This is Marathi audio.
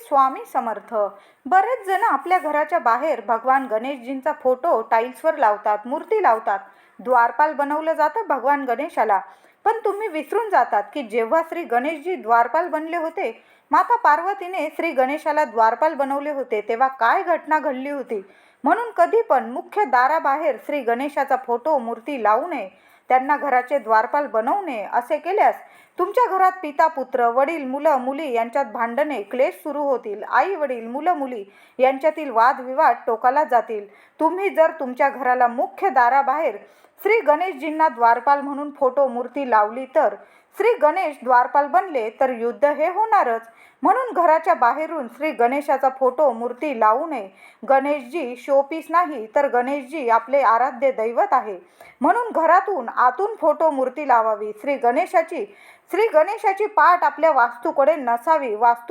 स्वामी समर्थ. बरेच जण आपल्या घराच्या बाहेर भगवान गणेशजींचा फोटो टाईल्सवर लावतात, मूर्ती लावतात. द्वारपाल बनवलं जातं भगवान गणेशाला. पण तुम्ही विसरून जातात की जेव्हा श्री गणेशजी द्वारपाल बनले होते, माता पार्वतीने श्री गणेशाला द्वारपाल बनवले होते, तेव्हा काय घटना घडली होती. म्हणून कधी पण मुख्य दाराबाहेर श्री गणेशाचा फोटो मूर्ती लावू नये, त्यांना घराचे द्वारपाल बनवू नये. असे केल्यास तुमच्या घरात पिता पुत्र, वडील मुलं मुली यांच्यात भांडणे, क्लेश सुरू होतील. आई वडील, मुलं मुली यांच्यातील वादविवाद टोकाला जातील. तुम्ही जर तुमच्या घराला मुख्य दाराबाहेर श्री गणेशजींना द्वारपाल म्हणून फोटो मूर्ती लावली, तर श्री गणेश द्वारपाल बनले तर युद्ध हे होणारच. म्हणून घराच्या बाहेरून श्री गणेशाचा फोटो मूर्ती लावू नये. गणेशजी शोपीस नाही, तर गणेशजी आपले आराध्य दैवत आहे. म्हणून घरातून आतून फोटो मूर्ती लावावी. श्री गणेशाची पाठ आपल्या वास्तूकडे नसावी. वास्तू